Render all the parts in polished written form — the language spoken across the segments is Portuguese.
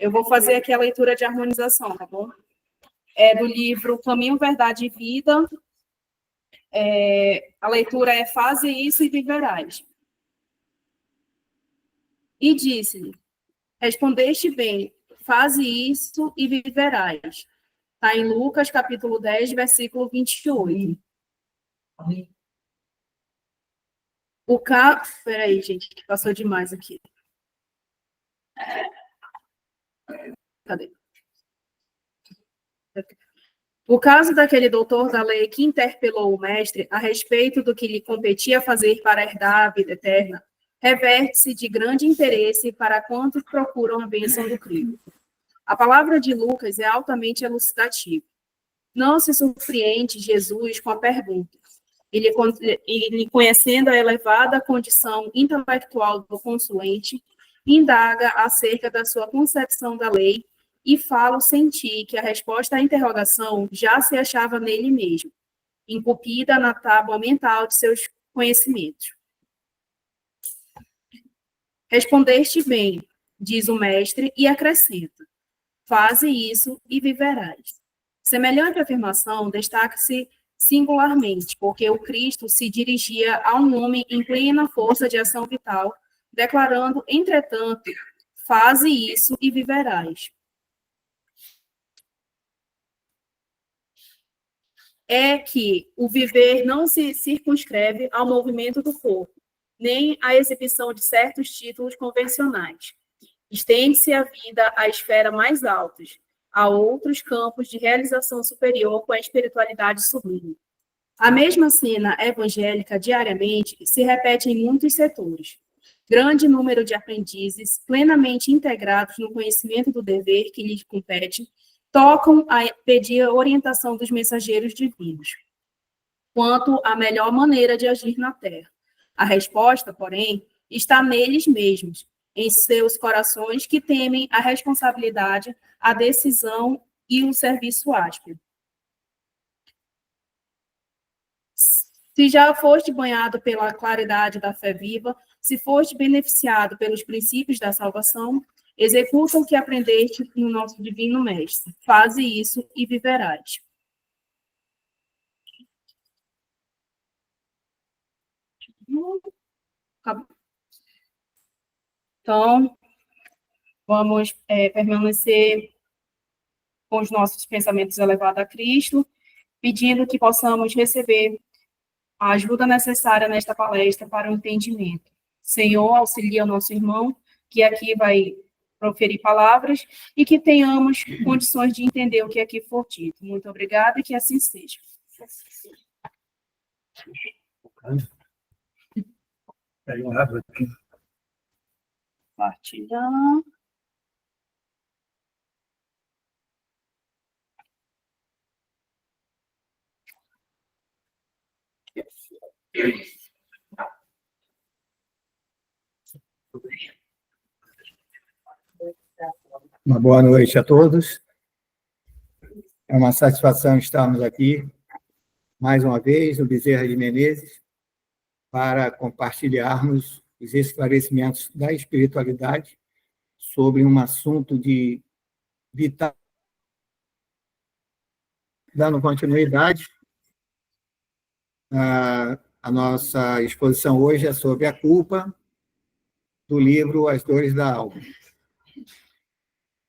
Eu vou fazer aqui a leitura de harmonização, tá bom? É do livro Caminho, Verdade e Vida. A leitura é Faze isso e viverás. E disse-lhe, respondeste bem, faze isso e viverás. Está em Lucas, capítulo 10, versículo 28. Peraí, gente, que passou demais aqui. Cadê? O caso daquele doutor da lei que interpelou o mestre a respeito do que lhe competia fazer para herdar a vida eterna, reverte-se de grande interesse para quantos procuram a bênção do Cristo. A palavra de Lucas é altamente elucidativa. Não se surpreende Jesus com a pergunta. Ele, conhecendo a elevada condição intelectual do consulente, indaga acerca da sua concepção da lei e fala sentir que a resposta à interrogação já se achava nele mesmo, incupida na tábua mental de seus conhecimentos. Respondeste bem, diz o mestre, e acrescenta, faze isso e viverás. Semelhante afirmação destaca-se singularmente, porque o Cristo se dirigia a um homem em plena força de ação vital, declarando, entretanto, faze isso e viverás. É que o viver não se circunscreve ao movimento do corpo, nem à exibição de certos títulos convencionais. Estende-se a vida à esfera mais altas, a outros campos de realização superior com a espiritualidade sublime. A mesma cena evangélica diariamente se repete em muitos setores. Grande número de aprendizes, plenamente integrados no conhecimento do dever que lhes compete, tocam a pedir a orientação dos mensageiros divinos, quanto à melhor maneira de agir na terra. A resposta, porém, está neles mesmos, em seus corações que temem a responsabilidade, a decisão e o serviço áspero. Se já foste banhado pela claridade da fé viva, se foste beneficiado pelos princípios da salvação, executa o que aprendeste no nosso divino mestre. Faze isso e viverás. Então, vamos permanecer com os nossos pensamentos elevados a Cristo, pedindo que possamos receber a ajuda necessária nesta palestra para o entendimento. Senhor, auxilia o nosso irmão, que aqui vai proferir palavras, e que tenhamos condições de entender o que aqui for dito. Muito obrigada e que assim seja. Partilhar. Uma boa noite a todos. É uma satisfação estarmos aqui, mais uma vez, no Bezerra de Menezes, para compartilharmos os esclarecimentos da espiritualidade sobre um assunto de vital. Dando continuidade, a nossa exposição hoje é sobre a culpa, do livro As Dores da Alma.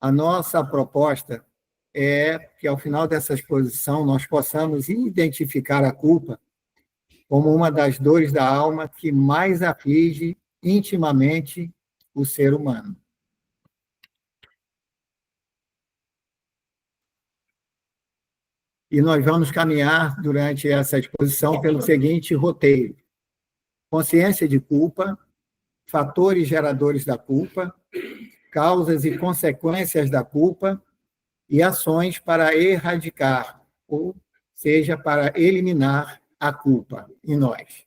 A nossa proposta é que, ao final dessa exposição, nós possamos identificar a culpa como uma das dores da alma que mais aflige intimamente o ser humano. E nós vamos caminhar, durante essa exposição, pelo seguinte roteiro: consciência de culpa, fatores geradores da culpa, causas e consequências da culpa e ações para erradicar, ou seja, para eliminar a culpa em nós.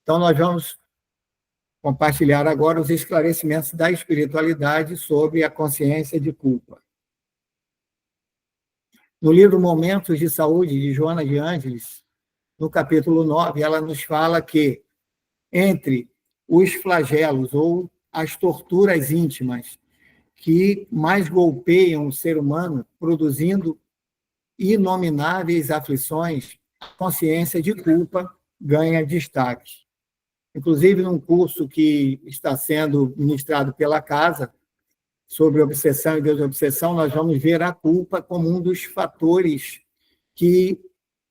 Então, nós vamos compartilhar agora os esclarecimentos da espiritualidade sobre a consciência de culpa. No livro Momentos de Saúde, de Joana de Ângeles, no capítulo 9, ela nos fala que, entre os flagelos ou as torturas íntimas, que mais golpeiam o ser humano, produzindo inomináveis aflições, a consciência de culpa ganha destaque. Inclusive, num curso que está sendo ministrado pela Casa, sobre obsessão e desobsessão, nós vamos ver a culpa como um dos fatores que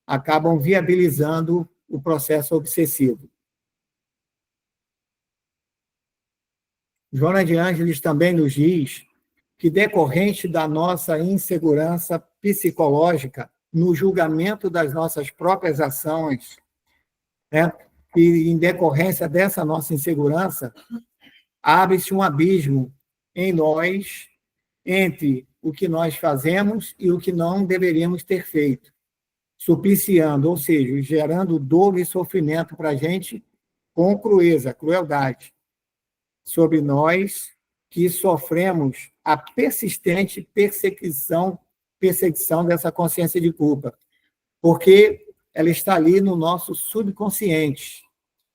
acabam viabilizando o processo obsessivo. Joana de Ângeles também nos diz que, decorrente da nossa insegurança psicológica no julgamento das nossas próprias ações, né, e em decorrência dessa nossa insegurança, abre-se um abismo em nós entre o que nós fazemos e o que não deveríamos ter feito, supliciando, ou seja, gerando dor e sofrimento para a gente com crueldade, sobre nós que sofremos a persistente perseguição dessa consciência de culpa, porque ela está ali no nosso subconsciente,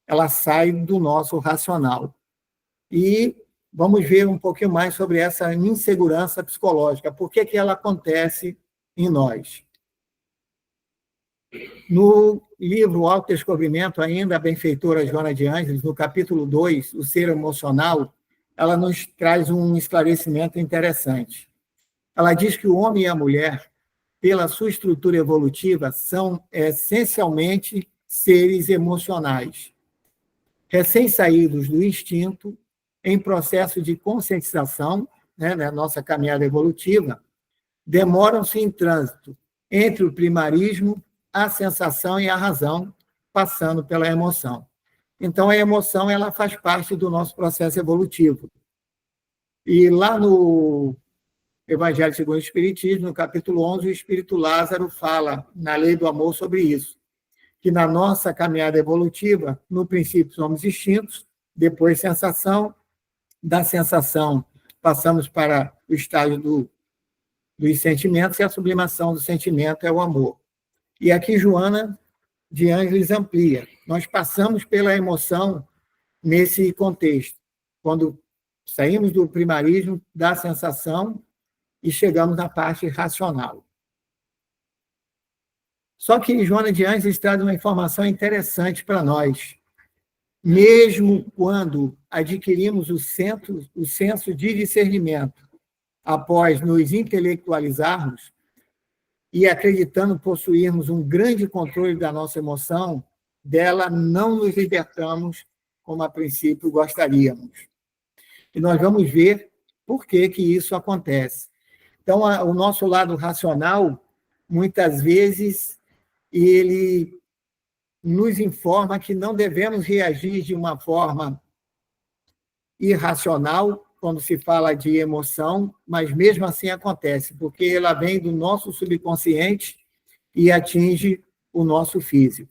ela sai do nosso racional. E vamos ver um pouquinho mais sobre essa insegurança psicológica, por que ela acontece em nós. No livro Autodescobrimento, ainda a benfeitora Joana de Ângeles, no capítulo 2, o ser emocional, ela nos traz um esclarecimento interessante. Ela diz que o homem e a mulher, pela sua estrutura evolutiva, são essencialmente seres emocionais, recém-saídos do instinto, em processo de conscientização, né, na nossa caminhada evolutiva, demoram-se em trânsito entre o primarismo, a sensação e a razão, passando pela emoção. Então, a emoção ela faz parte do nosso processo evolutivo. E lá no Evangelho segundo o Espiritismo, no capítulo 11, o Espírito Lázaro fala, na Lei do Amor, sobre isso, que na nossa caminhada evolutiva, no princípio somos instintos, depois sensação, da sensação passamos para o estágio dos sentimentos, e a sublimação do sentimento é o amor. E aqui Joana de Ângeles amplia. Nós passamos pela emoção nesse contexto, quando saímos do primarismo, da sensação, e chegamos na parte racional. Só que Joana de Ângeles traz uma informação interessante para nós. Mesmo quando adquirimos o senso de discernimento, após nos intelectualizarmos e acreditando possuirmos um grande controle da nossa emoção, dela não nos libertamos como a princípio gostaríamos. E nós vamos ver por que isso acontece. Então, o nosso lado racional, muitas vezes, ele nos informa que não devemos reagir de uma forma irracional quando se fala de emoção, mas mesmo assim acontece, porque ela vem do nosso subconsciente e atinge o nosso físico.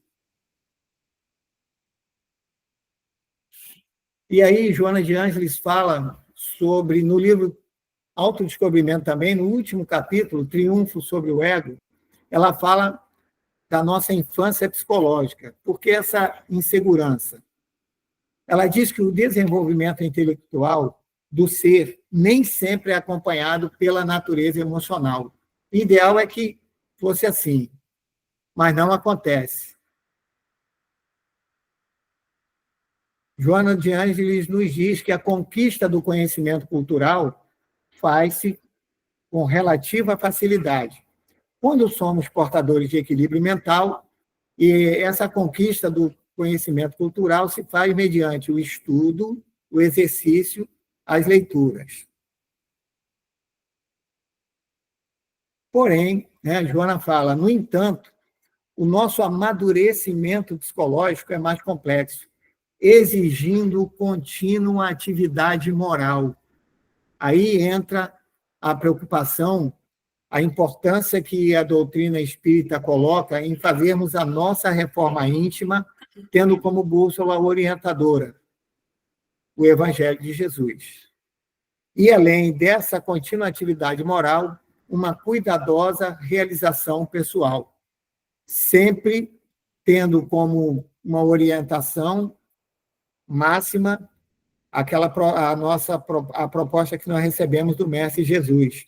E aí, Joana de Ângeles fala sobre, no livro Autodescobrimento também, no último capítulo, Triunfo sobre o Ego, ela fala da nossa infância psicológica. Por que essa insegurança? Ela diz que o desenvolvimento intelectual do ser nem sempre é acompanhado pela natureza emocional. O ideal é que fosse assim, mas não acontece. Joana de Ângeles nos diz que a conquista do conhecimento cultural faz-se com relativa facilidade, quando somos portadores de equilíbrio mental, e essa conquista do conhecimento cultural se faz mediante o estudo, o exercício, as leituras. Porém, Joana fala, no entanto, o nosso amadurecimento psicológico é mais complexo, exigindo contínua atividade moral. Aí entra a preocupação, a importância que a doutrina espírita coloca em fazermos a nossa reforma íntima, tendo como bússola orientadora o Evangelho de Jesus. E, além dessa contínua atividade moral, uma cuidadosa realização pessoal, sempre tendo como uma orientação máxima a proposta que nós recebemos do Mestre Jesus.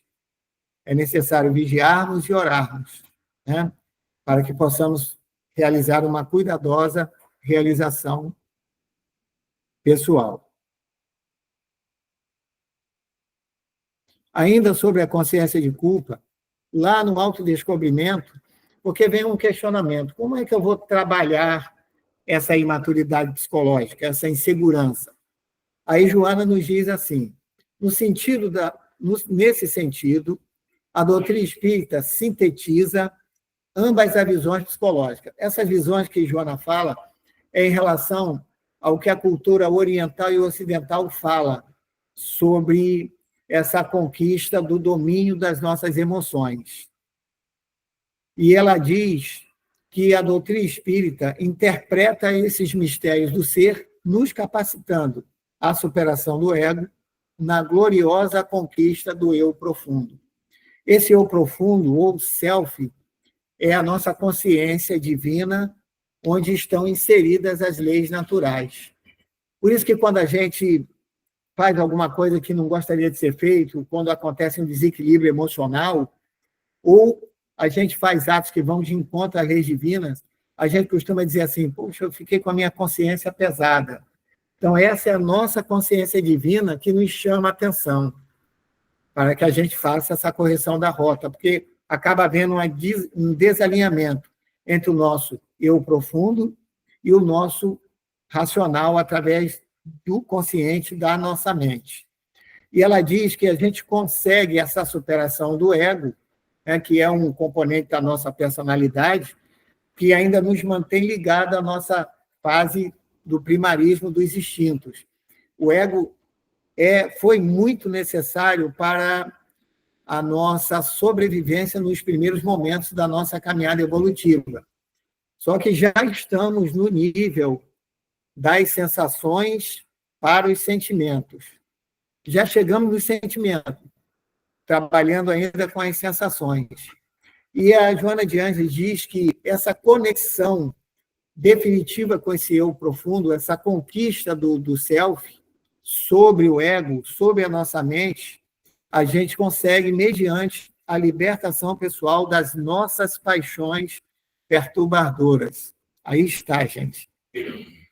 É necessário vigiarmos e orarmos, né? Para que possamos realizar uma cuidadosa realização pessoal. Ainda sobre a consciência de culpa, lá no autodescobrimento, porque vem um questionamento: como é que eu vou trabalhar essa imaturidade psicológica, essa insegurança? Aí Joana nos diz assim: nesse sentido, a doutrina espírita sintetiza ambas as visões psicológicas. Essas visões que Joana fala é em relação ao que a cultura oriental e ocidental fala sobre essa conquista do domínio das nossas emoções. E ela diz que a doutrina espírita interpreta esses mistérios do ser, nos capacitando à superação do ego na gloriosa conquista do eu profundo. Esse eu profundo, ou self, é a nossa consciência divina, onde estão inseridas as leis naturais. Por isso que quando a gente faz alguma coisa que não gostaria de ser feito, quando acontece um desequilíbrio emocional, ou a gente faz atos que vão de encontro às leis divinas, a gente costuma dizer assim: poxa, eu fiquei com a minha consciência pesada. Então, essa é a nossa consciência divina que nos chama a atenção, para que a gente faça essa correção da rota, porque acaba havendo um desalinhamento entre o nosso eu profundo e o nosso racional através do consciente da nossa mente. E ela diz que a gente consegue essa superação do ego, né, que é um componente da nossa personalidade, que ainda nos mantém ligado à nossa fase do primarismo dos instintos. O ego foi muito necessário para a nossa sobrevivência nos primeiros momentos da nossa caminhada evolutiva. Só que já estamos no nível das sensações para os sentimentos. Já chegamos nos sentimentos, trabalhando ainda com as sensações. E a Joana de Ângeles diz que essa conexão definitiva com esse eu profundo, essa conquista do self sobre o ego, sobre a nossa mente, a gente consegue mediante a libertação pessoal das nossas paixões perturbadoras. Aí está, gente.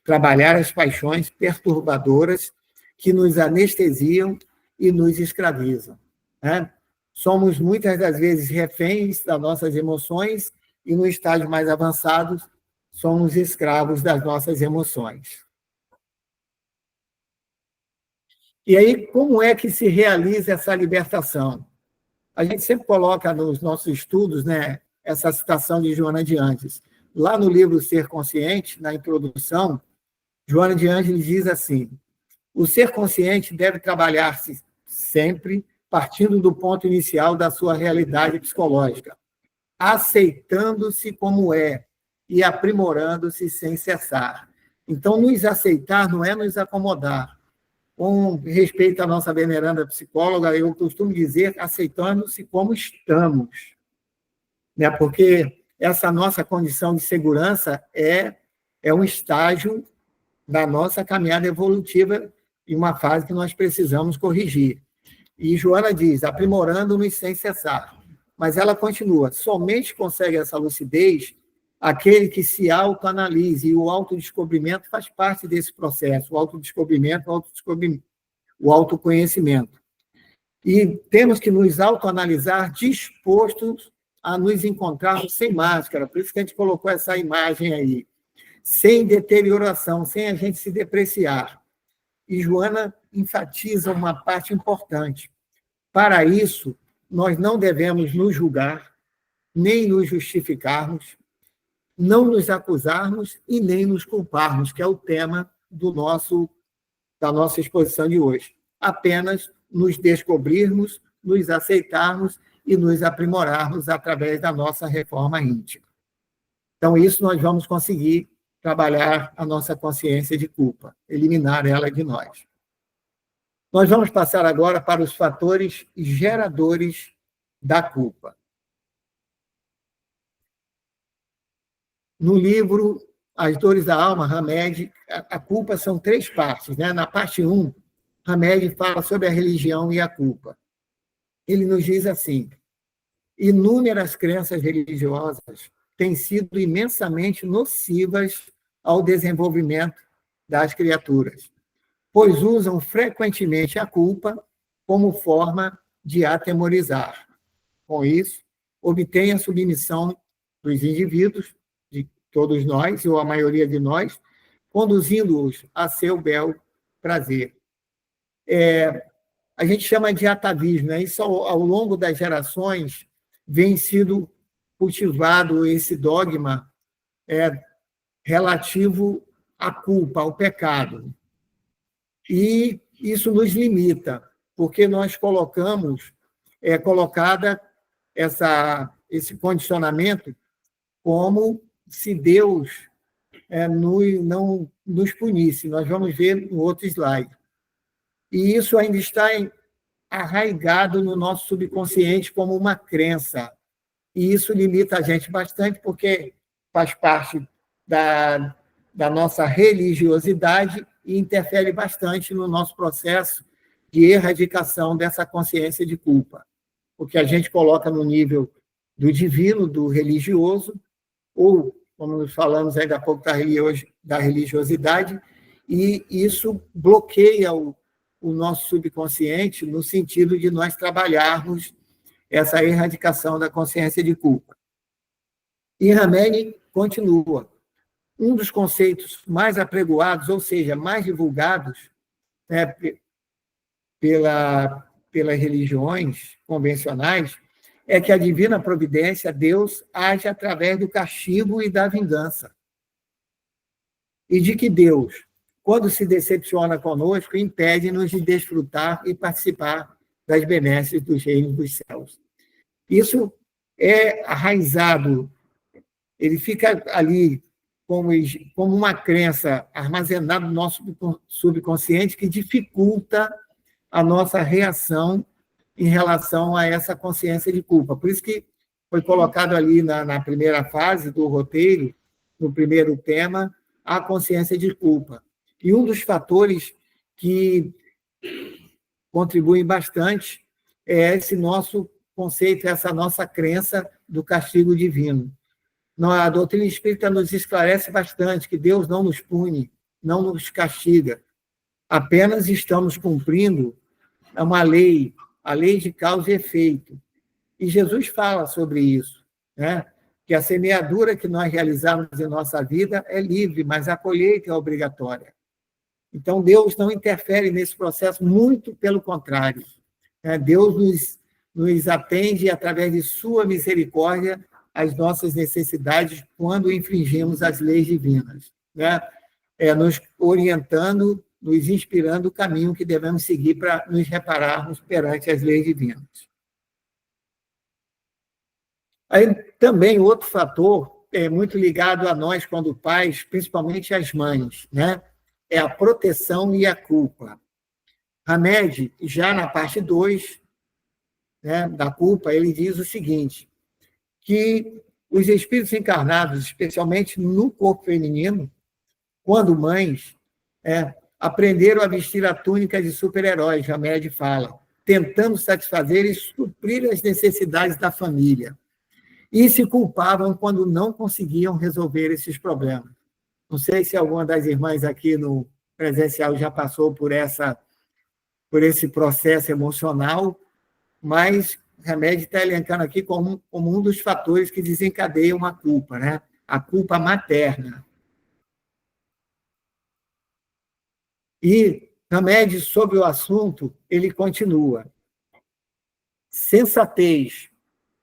Trabalhar as paixões perturbadoras que nos anestesiam e nos escravizam, né? Somos, muitas das vezes, reféns das nossas emoções e, no estágio mais avançado, somos escravos das nossas emoções. E aí, como é que se realiza essa libertação? A gente sempre coloca nos nossos estudos, né, essa citação de Joana de Ângeles. Lá no livro Ser Consciente, na introdução, Joana de Ângeles diz assim: o ser consciente deve trabalhar-se sempre partindo do ponto inicial da sua realidade psicológica, aceitando-se como é e aprimorando-se sem cessar. Então, nos aceitar não é nos acomodar. Com respeito à nossa veneranda psicóloga, eu costumo dizer aceitando-se como estamos, né? Porque essa nossa condição de segurança é um estágio da nossa caminhada evolutiva e uma fase que nós precisamos corrigir. E Joana diz, aprimorando-nos sem cessar. Mas ela continua, somente consegue essa lucidez aquele que se autoanalise, e o autodescobrimento faz parte desse processo, o autodescobrimento, o autoconhecimento. E temos que nos autoanalisar dispostos a nos encontrarmos sem máscara, por isso que a gente colocou essa imagem aí, sem deterioração, sem a gente se depreciar. E Joana enfatiza uma parte importante. Para isso, nós não devemos nos julgar, nem nos justificarmos, não nos acusarmos e nem nos culparmos, que é o tema da nossa exposição de hoje. Apenas nos descobrirmos, nos aceitarmos e nos aprimorarmos através da nossa reforma íntima. Então, isso nós vamos conseguir trabalhar a nossa consciência de culpa, eliminar ela de nós. Nós vamos passar agora para os fatores geradores da culpa. No livro As Dores da Alma, Hamed, a culpa são 3 partes. Né? Na parte 1, Hamed fala sobre a religião e a culpa. Ele nos diz assim: inúmeras crenças religiosas têm sido imensamente nocivas ao desenvolvimento das criaturas, pois usam frequentemente a culpa como forma de atemorizar. Com isso, obtêm a submissão dos indivíduos, de todos nós, ou a maioria de nós, conduzindo-os a seu bel prazer. A gente chama de atavismo, né? Isso ao longo das gerações vem sido cultivado esse dogma relativo à culpa, ao pecado. E isso nos limita, porque nós colocamos, colocada esse condicionamento como se Deus não nos punisse. Nós vamos ver no outro slide. E isso ainda está arraigado no nosso subconsciente como uma crença. E isso limita a gente bastante, porque faz parte da nossa religiosidade e interfere bastante no nosso processo de erradicação dessa consciência de culpa. Porque a gente coloca no nível do divino, do religioso, ou, como nós falamos ainda há pouco, da religiosidade, e isso bloqueia o nosso subconsciente no sentido de nós trabalharmos essa erradicação da consciência de culpa. E Hamed continua. Um dos conceitos mais apregoados, ou seja, mais divulgados, né, pelas religiões convencionais, é que a divina providência, Deus, age através do castigo e da vingança. E de que Deus, quando se decepciona conosco, impede-nos de desfrutar e participar das benesses dos reinos dos céus. Isso é arraizado, ele fica ali como uma crença armazenada no nosso subconsciente que dificulta a nossa reação em relação a essa consciência de culpa. Por isso que foi colocado ali na primeira fase do roteiro, no primeiro tema, a consciência de culpa. E um dos fatores que contribuem bastante é esse nosso conceito, essa nossa crença do castigo divino. A doutrina espírita nos esclarece bastante que Deus não nos pune, não nos castiga. Apenas estamos cumprindo uma lei, a lei de causa e efeito. E Jesus fala sobre isso, né? Que a semeadura que nós realizamos em nossa vida é livre, mas a colheita é obrigatória. Então, Deus não interfere nesse processo, muito pelo contrário. Deus nos atende através de sua misericórdia às nossas necessidades quando infringimos as leis divinas, né? Nos orientando, nos inspirando o caminho que devemos seguir para nos repararmos perante as leis divinas. Aí, também, outro fator muito ligado a nós, quando pais, principalmente as mães, né? É a proteção e a culpa. Hamed, já na parte 2, né, da culpa, ele diz o seguinte, que os espíritos encarnados, especialmente no corpo feminino, quando mães, aprenderam a vestir a túnica de super-heróis, Hamed fala, tentando satisfazer e suprir as necessidades da família. E se culpavam quando não conseguiam resolver esses problemas. Não sei se alguma das irmãs aqui no presencial já passou por esse processo emocional, mas Hamed está elencando aqui como um dos fatores que desencadeiam a culpa, né? A culpa materna. E Hamed, sobre o assunto, ele continua. Sensatez,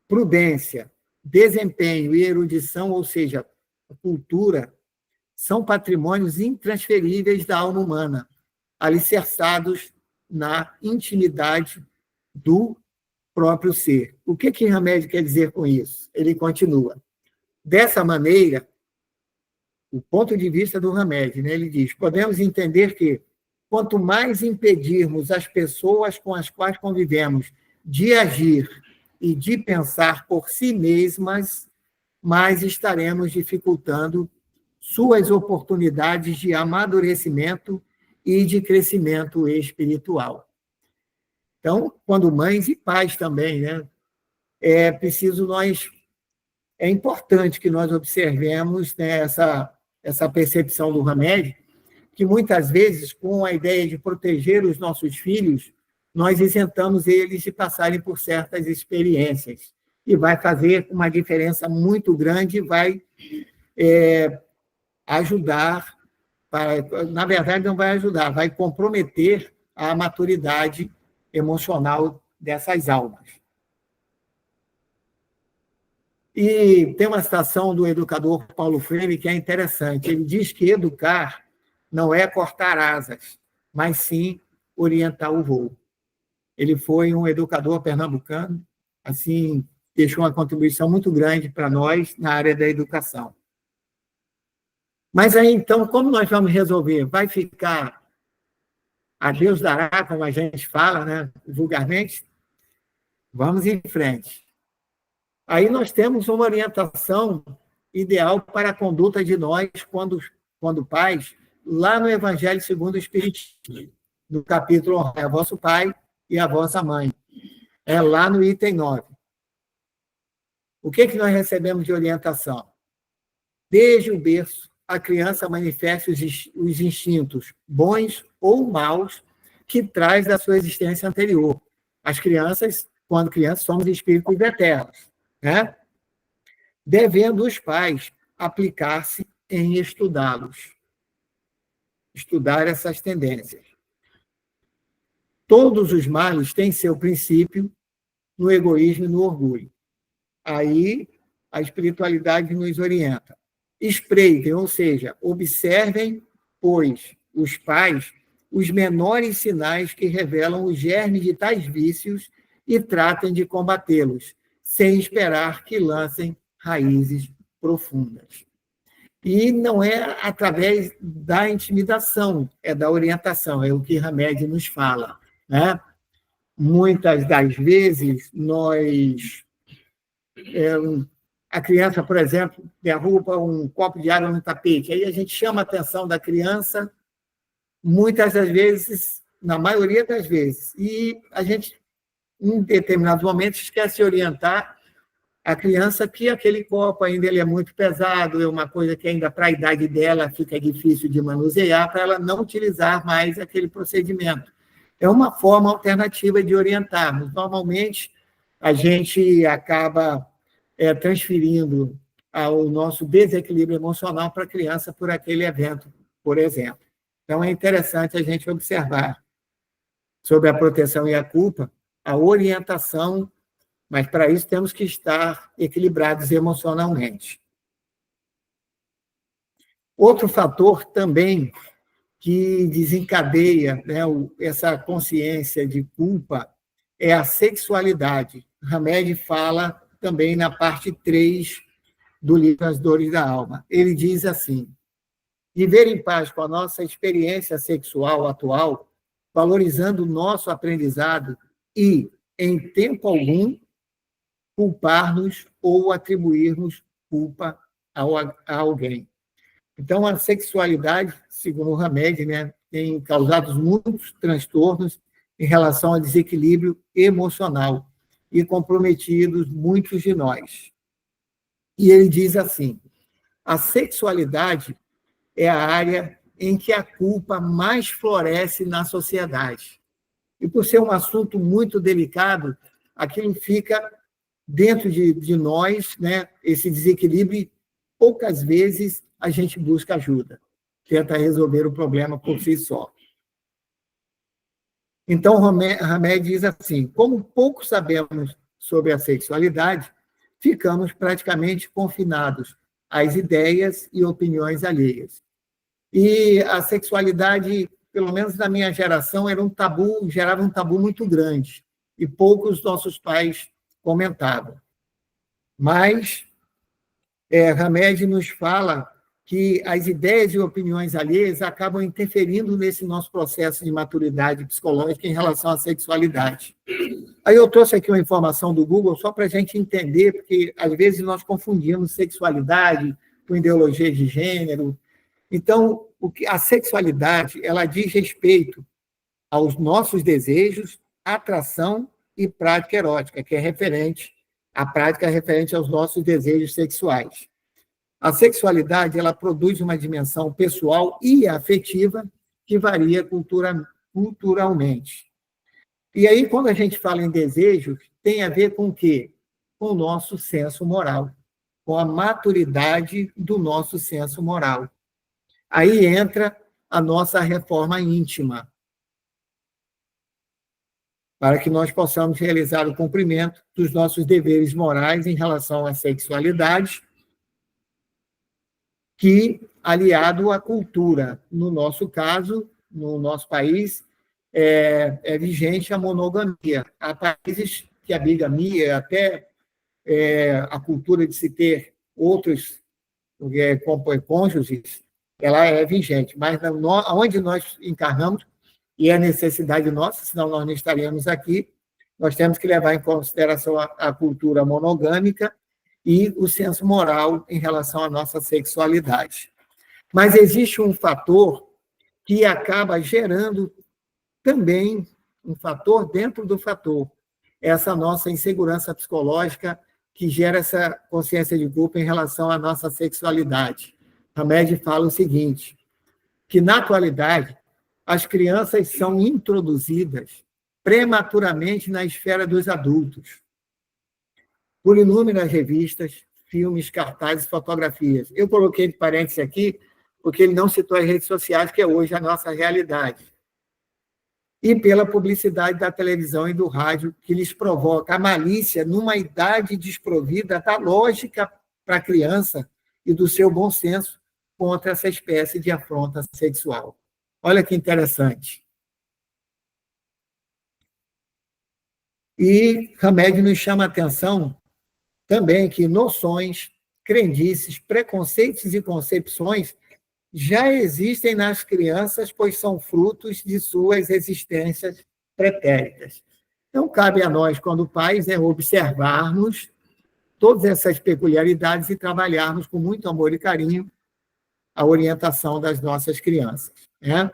prudência, desempenho e erudição, ou seja, a cultura, são patrimônios intransferíveis da alma humana, alicerçados na intimidade do próprio ser. O que Hamed quer dizer com isso? Ele continua. Dessa maneira, o ponto de vista do Hamed, né, ele diz, podemos entender que, quanto mais impedirmos as pessoas com as quais convivemos de agir e de pensar por si mesmas, mais estaremos dificultando suas oportunidades de amadurecimento e de crescimento espiritual. Então, quando mães e pais também, né, é importante que nós observemos, né, essa percepção do Hamed, que muitas vezes, com a ideia de proteger os nossos filhos, nós isentamos eles de passarem por certas experiências. E vai fazer uma diferença muito grande, vai ajudar, na verdade, não vai ajudar, vai comprometer a maturidade emocional dessas almas. E tem uma citação do educador Paulo Freire que é interessante. Ele diz que educar não é cortar asas, mas sim orientar o voo. Ele foi um educador pernambucano, assim, deixou uma contribuição muito grande para nós na área da educação. Mas aí, então, como nós vamos resolver? Vai ficar a Deus dará, como a gente fala, né, vulgarmente? Vamos em frente. Aí nós temos uma orientação ideal para a conduta de nós, quando pais, lá no Evangelho segundo o Espiritismo, no capítulo Honrai a vosso pai e a vossa mãe. É lá no item 9. O que nós recebemos de orientação? Desde o berço, a criança manifesta os instintos bons ou maus que traz da sua existência anterior. As crianças, quando crianças, somos espíritos eternos, né? Devendo os pais aplicar-se em estudá-los, estudar essas tendências. Todos os males têm seu princípio no egoísmo e no orgulho. Aí a espiritualidade nos orienta. Espreitem, ou seja, observem, pois, os pais, os menores sinais que revelam os germes de tais vícios e tratem de combatê-los, sem esperar que lancem raízes profundas. E não é através da intimidação, é da orientação, é o que Hamed nos fala, né? Muitas das vezes, a criança, por exemplo, derruba um copo de água no tapete, aí a gente chama a atenção da criança, muitas das vezes, na maioria das vezes, e a gente, em determinados momentos, esquece de orientar a criança que aquele copo ainda ele é muito pesado, é uma coisa que ainda para a idade dela fica difícil de manusear, para ela não utilizar mais aquele procedimento. É uma forma alternativa de orientarmos. Normalmente, a gente acaba transferindo o nosso desequilíbrio emocional para a criança por aquele evento, por exemplo. Então, é interessante a gente observar sobre a proteção e a culpa, a orientação, mas para isso temos que estar equilibrados emocionalmente. Outro fator também que desencadeia, né, essa consciência de culpa é a sexualidade. Hamed fala também na parte 3 do livro As Dores da Alma. Ele diz assim: viver em paz com a nossa experiência sexual atual, valorizando o nosso aprendizado e, em tempo algum, culpar-nos ou atribuirmos culpa a alguém. Então, a sexualidade, segundo o Hamed, né, tem causado muitos transtornos em relação ao desequilíbrio emocional e comprometidos muitos de nós. E ele diz assim: a sexualidade é a área em que a culpa mais floresce na sociedade. E por ser um assunto muito delicado, aquilo fica dentro de nós, né, esse desequilíbrio, e poucas vezes a gente busca ajuda, tenta resolver o problema por si só. Então, Hamed diz assim: como pouco sabemos sobre a sexualidade, ficamos praticamente confinados às ideias e opiniões alheias. E a sexualidade, pelo menos na minha geração, era um tabu, gerava um tabu muito grande, e poucos nossos pais comentavam. Mas Hamed nos fala que as ideias e opiniões alheias acabam interferindo nesse nosso processo de maturidade psicológica em relação à sexualidade. Aí eu trouxe aqui uma informação do Google só para a gente entender, porque às vezes nós confundimos sexualidade com ideologia de gênero. Então, a sexualidade, ela diz respeito aos nossos desejos, atração e prática erótica, que é referente, a prática é referente aos nossos desejos sexuais. A sexualidade, ela produz uma dimensão pessoal e afetiva que varia culturalmente. E aí, quando a gente fala em desejo, tem a ver com o quê? Com o nosso senso moral, com a maturidade do nosso senso moral. Aí entra a nossa reforma íntima, para que nós possamos realizar o cumprimento dos nossos deveres morais em relação à sexualidade, que, aliado à cultura, no nosso caso, no nosso país, é vigente a monogamia. Há países que a bigamia, até a cultura de se ter outros cônjuges, ela é vigente, mas onde nós encarnamos, e é necessidade nossa, senão nós não estaríamos aqui, nós temos que levar em consideração a cultura monogâmica e o senso moral em relação à nossa sexualidade. Mas existe um fator que acaba gerando também um fator dentro do fator, essa nossa insegurança psicológica que gera essa consciência de culpa em relação à nossa sexualidade. Hamed fala o seguinte, que na atualidade as crianças são introduzidas prematuramente na esfera dos adultos, por inúmeras revistas, filmes, cartazes, fotografias. Eu coloquei de parênteses aqui, porque ele não citou as redes sociais, que é hoje a nossa realidade. E pela publicidade da televisão e do rádio, que lhes provoca a malícia numa idade desprovida da lógica para a criança e do seu bom senso contra essa espécie de afronta sexual. Olha que interessante. E Hamed nos chama a atenção também que noções, crendices, preconceitos e concepções já existem nas crianças, pois são frutos de suas existências pretéritas. Então, cabe a nós, quando pais, observarmos todas essas peculiaridades e trabalharmos com muito amor e carinho a orientação das nossas crianças. Né?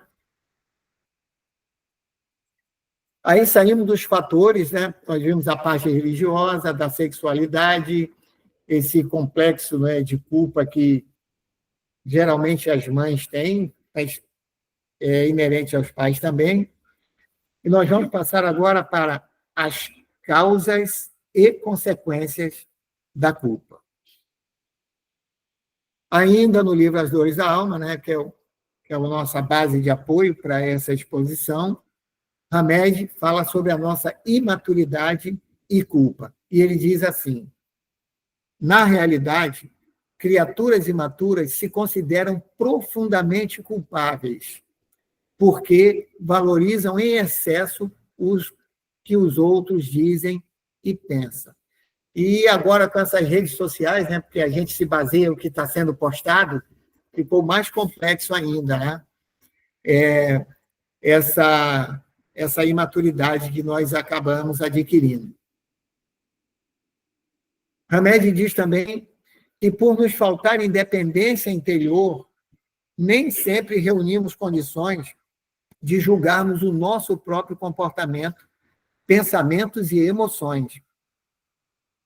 Aí saímos dos fatores, né? Nós vimos a parte religiosa, da sexualidade, esse complexo, né, de culpa que geralmente as mães têm, mas é inerente aos pais também. E nós vamos passar agora para as causas e consequências da culpa. Ainda no livro As Dores da Alma, né, que é a nossa base de apoio para essa exposição, Hamed fala sobre a nossa imaturidade e culpa. E ele diz assim, na realidade, criaturas imaturas se consideram profundamente culpáveis, porque valorizam em excesso os que os outros dizem e pensam. E agora, com essas redes sociais, né, porque a gente se baseia no que está sendo postado, ficou mais complexo ainda, né? Essa imaturidade que nós acabamos adquirindo. Hamed diz também que, por nos faltar independência interior, nem sempre reunimos condições de julgarmos o nosso próprio comportamento, pensamentos e emoções.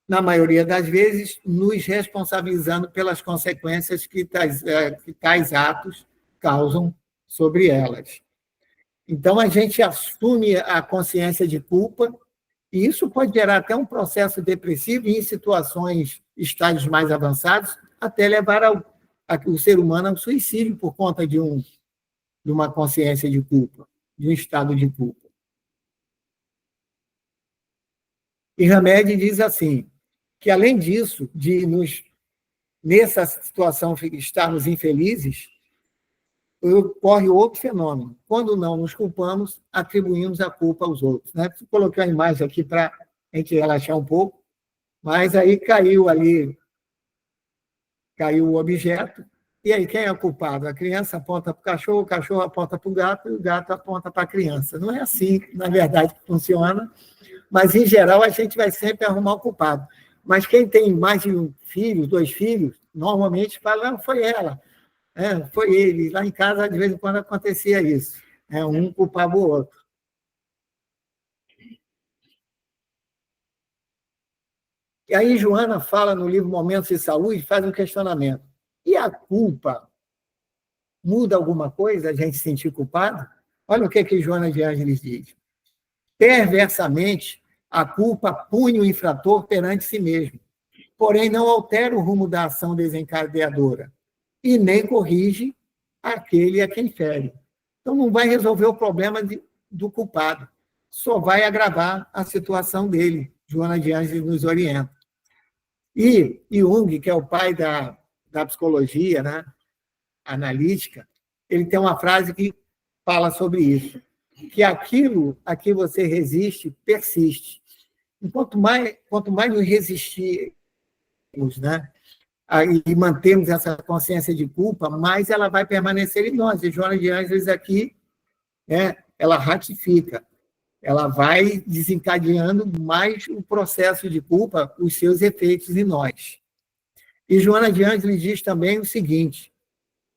Na maioria das vezes, nos responsabilizando pelas consequências que tais atos causam sobre elas. Então, a gente assume a consciência de culpa, e isso pode gerar até um processo depressivo e, em situações, estágios mais avançados, até levar o ser humano ao suicídio por conta de uma consciência de culpa, de um estado de culpa. E Hamed diz assim, que, além disso, nessa situação, estarmos infelizes, ocorre outro fenômeno. Quando não nos culpamos, atribuímos a culpa aos outros. Né? Vou colocar a imagem aqui para a gente relaxar um pouco, mas aí caiu o objeto, e aí quem é o culpado? A criança aponta para o cachorro aponta para o gato, e o gato aponta para a criança. Não é assim, na verdade, que funciona, mas, em geral, a gente vai sempre arrumar o culpado. Mas quem tem mais de um filho, 2 filhos, normalmente fala, não, foi ela, foi ele. Lá em casa, de vez em quando, acontecia isso. Um culpava o outro. E aí, Joana fala no livro Momentos de Saúde, faz um questionamento. E a culpa muda alguma coisa, a gente se sentir culpado? Olha o que Joana de Ângeles diz. Perversamente, a culpa pune o infrator perante si mesmo, porém não altera o rumo da ação desencadeadora e nem corrige aquele a quem fere. Então, não vai resolver o problema do culpado, só vai agravar a situação dele. Joana de Ângeles nos orienta. E Jung, que é o pai da psicologia, né, analítica, ele tem uma frase que fala sobre isso, que aquilo a que você resiste, persiste. E quanto mais nos resistirmos, né, e mantemos essa consciência de culpa, mais ela vai permanecer em nós. E Joana de Ângeles aqui, ela ratifica, ela vai desencadeando mais o processo de culpa, os seus efeitos em nós. E Joana de Ângeles diz também o seguinte,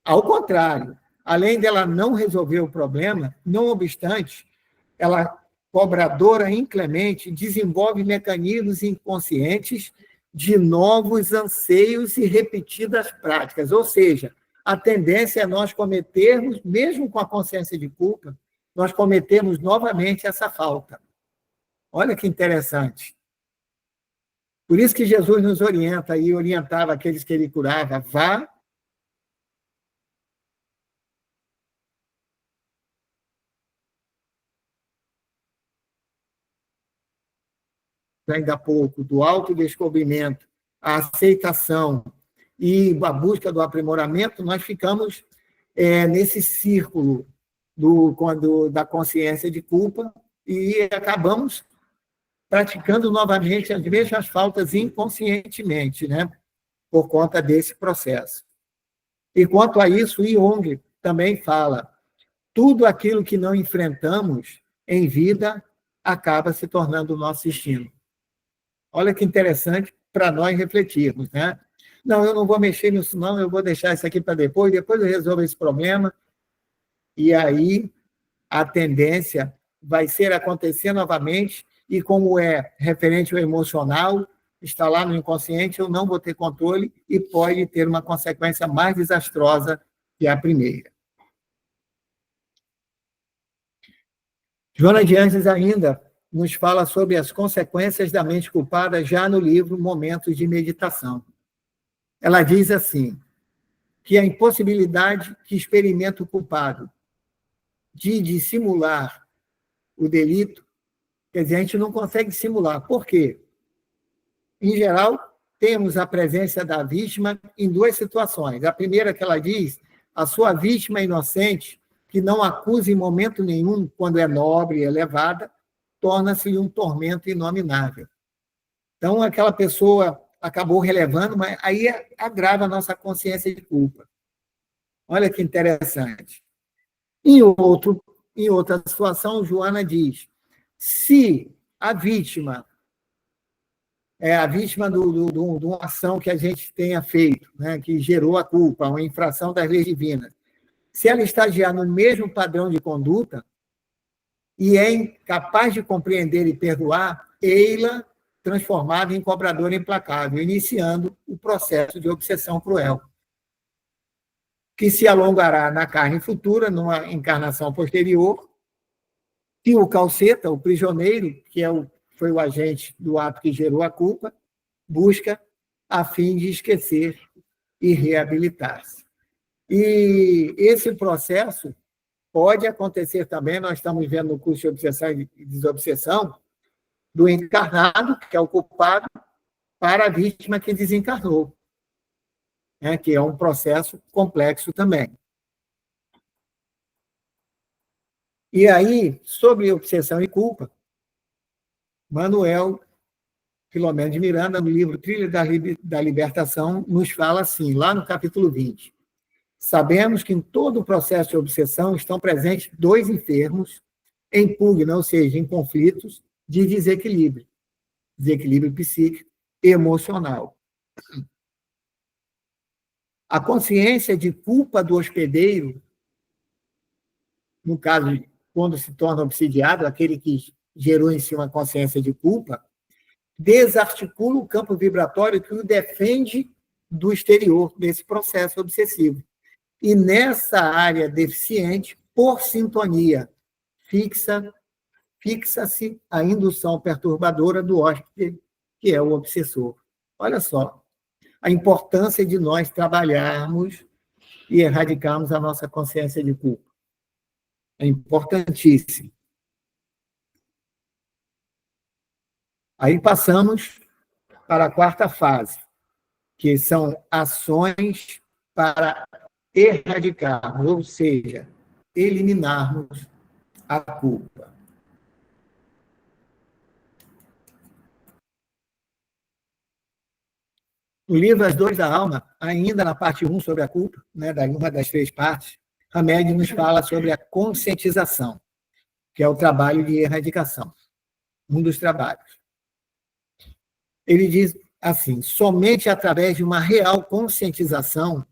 ao contrário, além dela não resolver o problema, não obstante, ela, cobradora inclemente, desenvolve mecanismos inconscientes de novos anseios e repetidas práticas. Ou seja, a tendência é nós cometermos, mesmo com a consciência de culpa, nós cometemos novamente essa falta. Olha que interessante. Por isso que Jesus nos orienta e orientava aqueles que ele curava, vá ainda há pouco, do autodescobrimento, a aceitação e a busca do aprimoramento, nós ficamos nesse círculo da consciência de culpa e acabamos praticando novamente as mesmas faltas inconscientemente, né? Por conta desse processo. E quanto a isso, Jung também fala, tudo aquilo que não enfrentamos em vida acaba se tornando o nosso destino. Olha que interessante para nós refletirmos, né? Não, eu não vou mexer nisso, não, eu vou deixar isso aqui para depois eu resolvo esse problema. E aí a tendência vai ser acontecer novamente, e como é referente ao emocional, está lá no inconsciente, eu não vou ter controle e pode ter uma consequência mais desastrosa que a primeira. Joana de Ângeles ainda nos fala sobre as consequências da mente culpada já no livro Momentos de Meditação. Ela diz assim, que a impossibilidade que experimenta o culpado de dissimular o delito, quer dizer, a gente não consegue simular. Por quê? Em geral, temos a presença da vítima em duas situações. A primeira que ela diz, a sua vítima inocente, que não acusa em momento nenhum, quando é nobre e elevada, torna-se um tormento inominável. Então, aquela pessoa acabou relevando, mas aí agrava a nossa consciência de culpa. Olha que interessante. Em outra situação, Joana diz, se a vítima é a vítima de uma ação que a gente tenha feito, né, que gerou a culpa, uma infração das leis divinas, se ela estagiar no mesmo padrão de conduta e é incapaz de compreender e perdoar, ei-la transformada em cobradora implacável, iniciando o processo de obsessão cruel, que se alongará na carne futura, numa encarnação posterior, e o calceta, o prisioneiro, que foi o agente do ato que gerou a culpa, busca a fim de esquecer e reabilitar-se. E esse processo pode acontecer também, nós estamos vendo no curso de obsessão e desobsessão, do encarnado, que é o culpado, para a vítima que desencarnou, né, que é um processo complexo também. E aí, sobre obsessão e culpa, Manuel Filomeno de Miranda, no livro Trilha da Libertação, nos fala assim, lá no capítulo 20. Sabemos que em todo o processo de obsessão estão presentes dois enfermos em pugna, ou seja, em conflitos de desequilíbrio. Desequilíbrio psíquico e emocional. A consciência de culpa do hospedeiro, no caso, quando se torna obsidiado, aquele que gerou em si uma consciência de culpa, desarticula o campo vibratório que o defende do exterior, desse processo obsessivo. E nessa área deficiente, por sintonia, fixa-se a indução perturbadora do hóspede, que é o obsessor. Olha só, a importância de nós trabalharmos e erradicarmos a nossa consciência de culpa. É importantíssimo. Aí passamos para a quarta fase, que são ações para erradicarmos, ou seja, eliminarmos a culpa. No livro As Dores da Alma, ainda na parte 1 sobre a culpa, né, uma das 3 partes, Hamed nos fala sobre a conscientização, que é o trabalho de erradicação, um dos trabalhos. Ele diz assim: somente através de uma real conscientização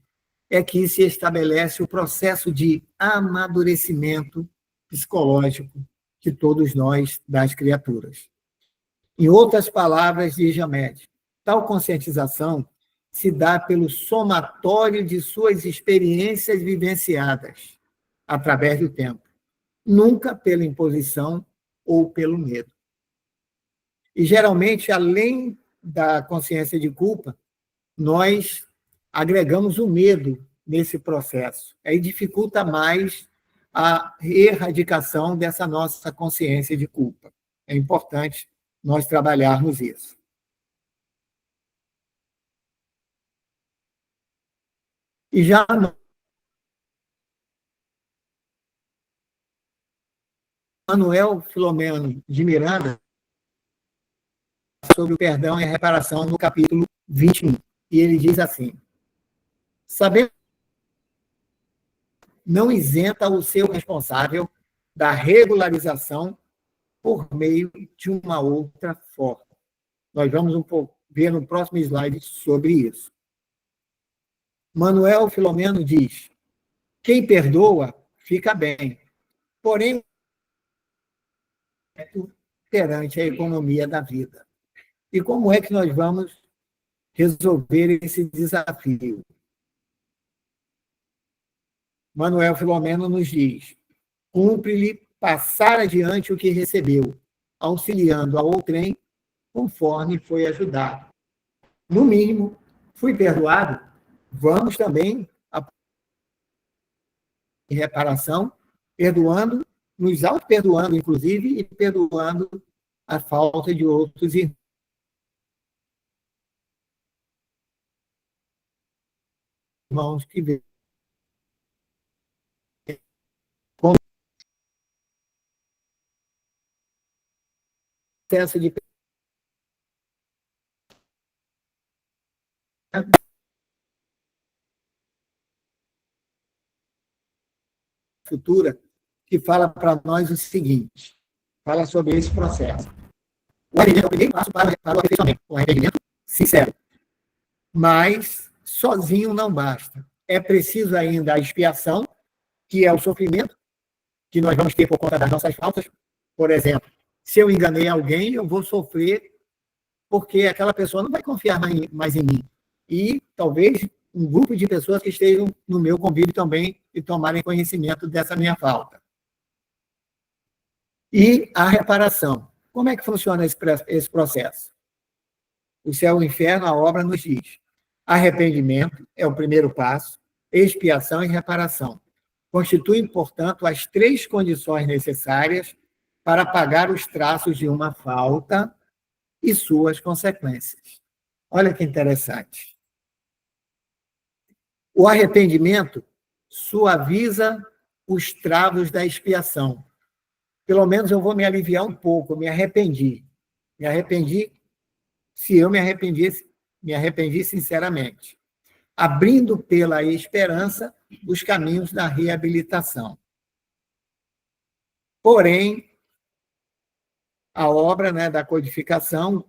é que se estabelece o processo de amadurecimento psicológico de todos nós, das criaturas. Em outras palavras, diz Hamed, tal conscientização se dá pelo somatório de suas experiências vivenciadas através do tempo, nunca pela imposição ou pelo medo. E, geralmente, além da consciência de culpa, nós agregamos o medo nesse processo. Aí dificulta mais a erradicação dessa nossa consciência de culpa. É importante nós trabalharmos isso. E já Manuel Filomeno de Miranda, sobre o perdão e a reparação, no capítulo 21. E ele diz assim: sabendo não isenta o seu responsável da regularização por meio de uma outra forma. Nós vamos ver no próximo slide sobre isso. Manuel Filomeno diz: quem perdoa, fica bem. Porém, perante a economia da vida. E como é que nós vamos resolver esse desafio? Manuel Filomeno nos diz: cumpre-lhe passar adiante o que recebeu, auxiliando a outrem conforme foi ajudado. No mínimo, fui perdoado, vamos também a reparação, perdoando, nos auto-perdoando, inclusive, e perdoando a falta de outros irmãos que vêm. Processo de futura, que fala para nós o seguinte, fala sobre esse processo. O arrependimento é o primeiro passo para o aperfeiçoamento, o arrependimento sincero. Mas sozinho não basta. É preciso ainda a expiação, que é o sofrimento que nós vamos ter por conta das nossas faltas. Por exemplo, se eu enganei alguém, eu vou sofrer porque aquela pessoa não vai confiar mais em mim. E talvez um grupo de pessoas que estejam no meu convívio também e tomarem conhecimento dessa minha falta. E a reparação. Como é que funciona esse processo? O céu e o inferno, a obra nos diz: arrependimento é o primeiro passo, expiação e reparação. Constituem, portanto, as 3 condições necessárias para pagar os traços de uma falta e suas consequências. Olha que interessante. O arrependimento suaviza os travos da expiação. Pelo menos eu vou me aliviar um pouco, me arrependi. Me arrependi, se eu me arrependi sinceramente. Abrindo pela esperança os caminhos da reabilitação. Porém, a obra, né, da codificação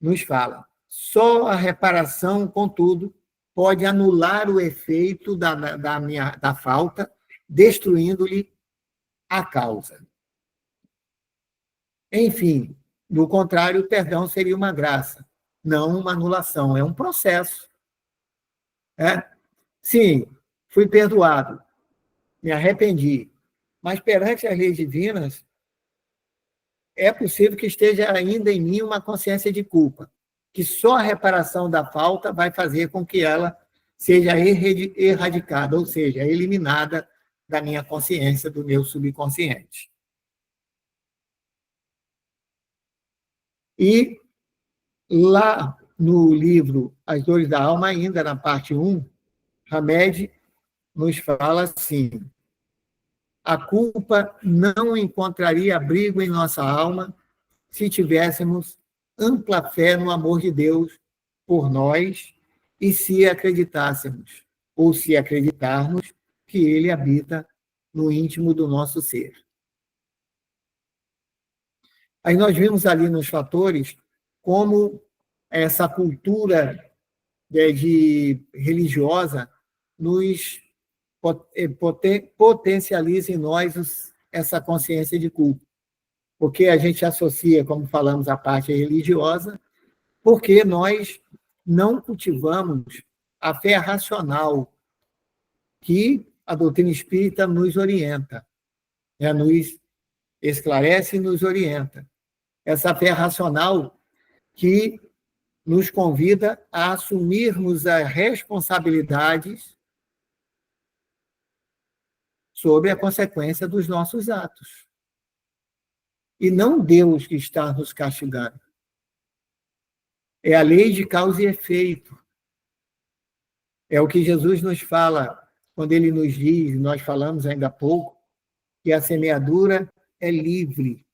nos fala: só a reparação, contudo, pode anular o efeito da falta, destruindo-lhe a causa. Enfim, do contrário, o perdão seria uma graça, não uma anulação, é um processo. Sim, fui perdoado, me arrependi, mas perante as leis divinas, é possível que esteja ainda em mim uma consciência de culpa, que só a reparação da falta vai fazer com que ela seja erradicada, ou seja, eliminada da minha consciência, do meu subconsciente. E lá no livro As Dores da Alma, ainda na parte 1, Hamed nos fala assim: a culpa não encontraria abrigo em nossa alma se tivéssemos ampla fé no amor de Deus por nós e se acreditássemos, ou se acreditarmos, que Ele habita no íntimo do nosso ser. Aí nós vimos ali nos fatores como essa cultura religiosa nos potencializa em nós essa consciência de culpa. Porque a gente associa, como falamos, a parte religiosa, porque nós não cultivamos a fé racional que a doutrina espírita nos orienta, nos esclarece e nos orienta. Essa fé racional que nos convida a assumirmos as responsabilidades sobre a consequência dos nossos atos. E não Deus que está nos castigando. É a lei de causa e efeito. É o que Jesus nos fala quando ele nos diz, nós falamos ainda há pouco, que a semeadura é livre,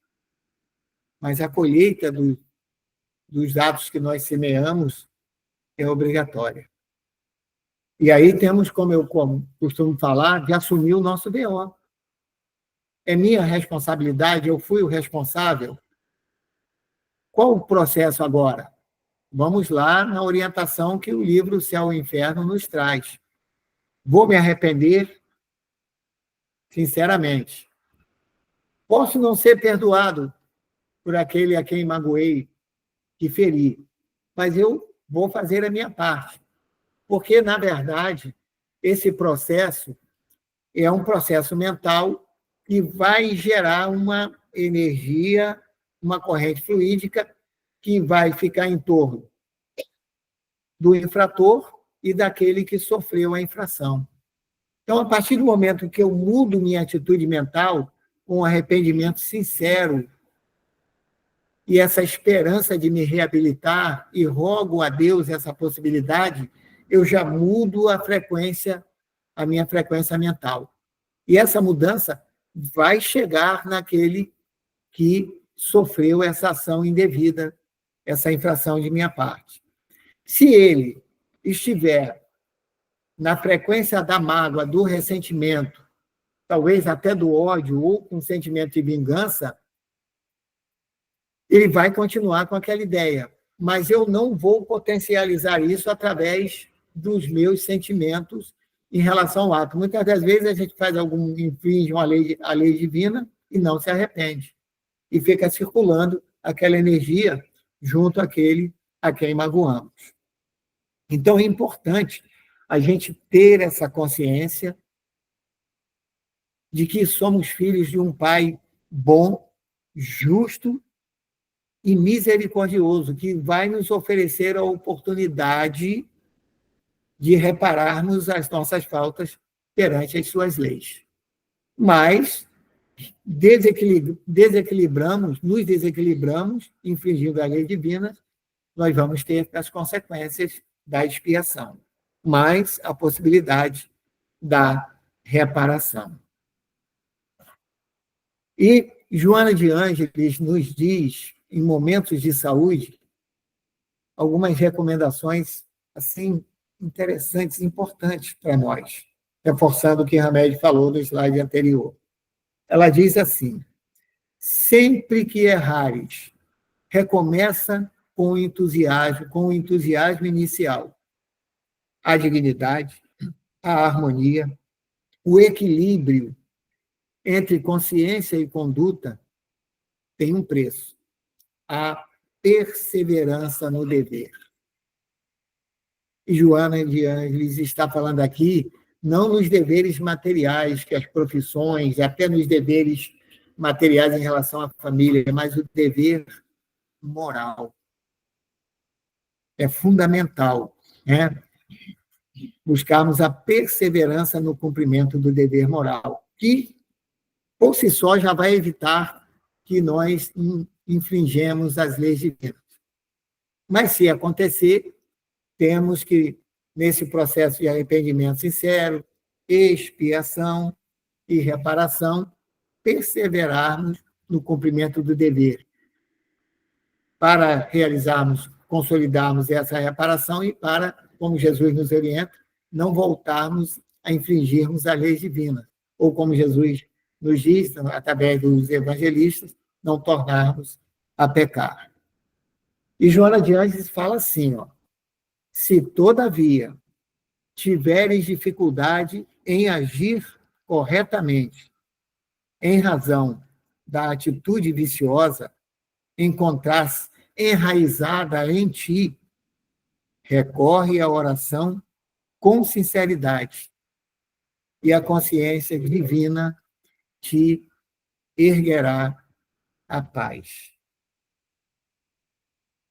mas a colheita dos atos que nós semeamos é obrigatória. E aí temos, como eu costumo falar, de assumir o nosso BO. É minha responsabilidade, eu fui o responsável. Qual o processo agora? Vamos lá na orientação que o livro Céu e Inferno nos traz. Vou me arrepender? Sinceramente. Posso não ser perdoado por aquele a quem magoei, que feri, mas eu vou fazer a minha parte. Porque, na verdade, esse processo é um processo mental que vai gerar uma energia, uma corrente fluídica que vai ficar em torno do infrator e daquele que sofreu a infração. Então, a partir do momento que eu mudo minha atitude mental com um arrependimento sincero e essa esperança de me reabilitar e rogo a Deus essa possibilidade, eu já mudo a minha frequência mental. E essa mudança vai chegar naquele que sofreu essa ação indevida, essa infração de minha parte. Se ele estiver na frequência da mágoa, do ressentimento, talvez até do ódio ou com sentimento de vingança, ele vai continuar com aquela ideia. Mas eu não vou potencializar isso através dos meus sentimentos em relação ao ato. Muitas das vezes a gente faz infringe a lei divina e não se arrepende. E fica circulando aquela energia junto àquele a quem magoamos. Então, é importante a gente ter essa consciência de que somos filhos de um Pai bom, justo e misericordioso, que vai nos oferecer a oportunidade de repararmos as nossas faltas perante as suas leis. Mas nos desequilibramos, infringindo a lei divina, nós vamos ter as consequências da expiação, mais a possibilidade da reparação. E Joana de Ângeles nos diz, em momentos de saúde, algumas recomendações assim interessantes, importantes para nós, reforçando o que Hamed falou no slide anterior. Ela diz assim: sempre que errares, recomeça com o entusiasmo inicial. a dignidade, a harmonia, o equilíbrio entre consciência e conduta tem um preço: a perseverança no dever. E Joana de Ângeles está falando aqui não nos deveres materiais, que as profissões, até nos deveres materiais em relação à família, mas o dever moral. É fundamental, né? Buscarmos a perseverança no cumprimento do dever moral, que, por si só, já vai evitar que nós infringemos as leis divinas. Mas, se acontecer, temos que, nesse processo de arrependimento sincero, expiação e reparação, perseverarmos no cumprimento do dever, para realizarmos, consolidarmos essa reparação e para, como Jesus nos orienta, não voltarmos a infringirmos as leis divinas, ou como Jesus nos diz, através dos evangelistas, não tornarmos a pecar. E Joana de Ângeles fala assim, ó: se, todavia, tiveres dificuldade em agir corretamente, em razão da atitude viciosa, encontrares enraizada em ti, recorre à oração com sinceridade, e a consciência divina te erguerá a paz.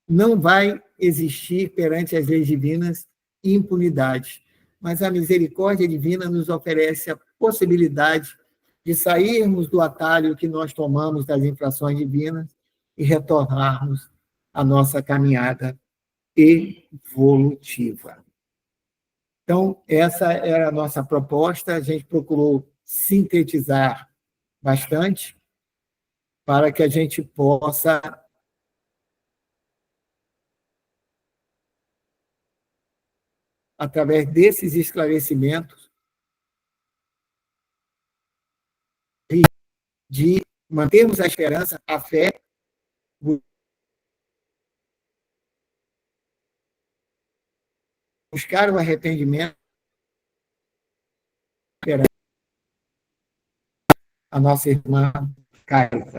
Não vai existir perante as leis divinas impunidade, mas a misericórdia divina nos oferece a possibilidade de sairmos do atalho que nós tomamos das infrações divinas e retornarmos à nossa caminhada evolutiva. Então, essa era a nossa proposta. A gente procurou sintetizar bastante para que a gente possa, através desses esclarecimentos, de mantermos a esperança, a fé, buscar o arrependimento, a nossa irmã Caifa.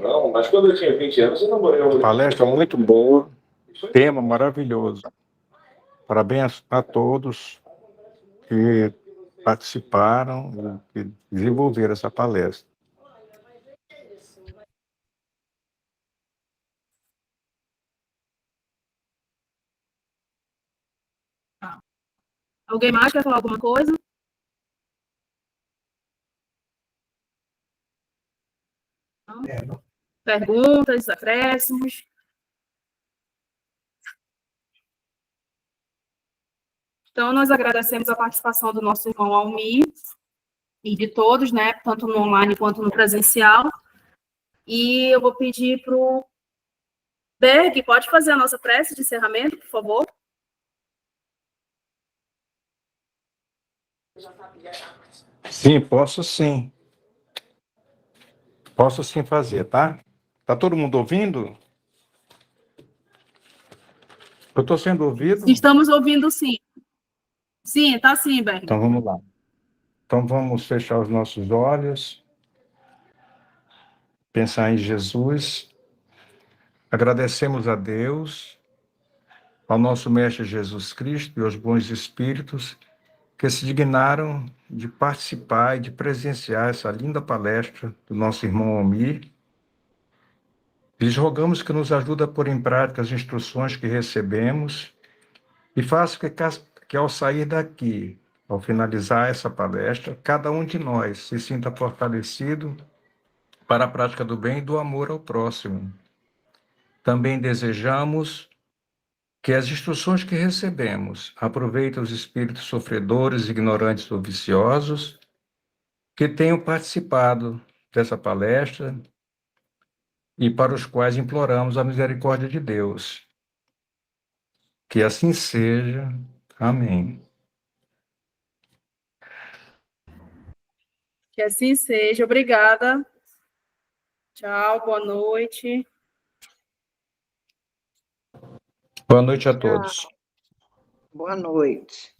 Não, mas quando eu tinha 20 anos, eu namorei uma palestra muito boa, tema maravilhoso. Parabéns a todos que participaram e que desenvolveram essa palestra. Alguém mais quer falar alguma coisa? Não? Perguntas, acréscimos? Então, nós agradecemos a participação do nosso irmão Almir e de todos, né, tanto no online quanto no presencial. E eu vou pedir para o Berg, pode fazer a nossa prece de encerramento, por favor? Sim, posso sim. Posso sim fazer, tá? Tá todo mundo ouvindo? Eu estou sendo ouvido? Estamos ouvindo, sim. Sim, está sim, Berg. Então vamos lá. Então vamos fechar os nossos olhos, pensar em Jesus. Agradecemos a Deus, ao nosso Mestre Jesus Cristo e aos bons espíritos que se dignaram de participar e de presenciar essa linda palestra do nosso irmão Almir. Lhes rogamos que nos ajude a pôr em prática as instruções que recebemos e faça que ao sair daqui, ao finalizar essa palestra, cada um de nós se sinta fortalecido para a prática do bem e do amor ao próximo. Também desejamos que as instruções que recebemos aproveitem os espíritos sofredores, ignorantes ou viciosos que tenham participado dessa palestra e para os quais imploramos a misericórdia de Deus. Que assim seja. Amém. Que assim seja. Obrigada. Tchau, boa noite. Boa noite a todos. Boa noite.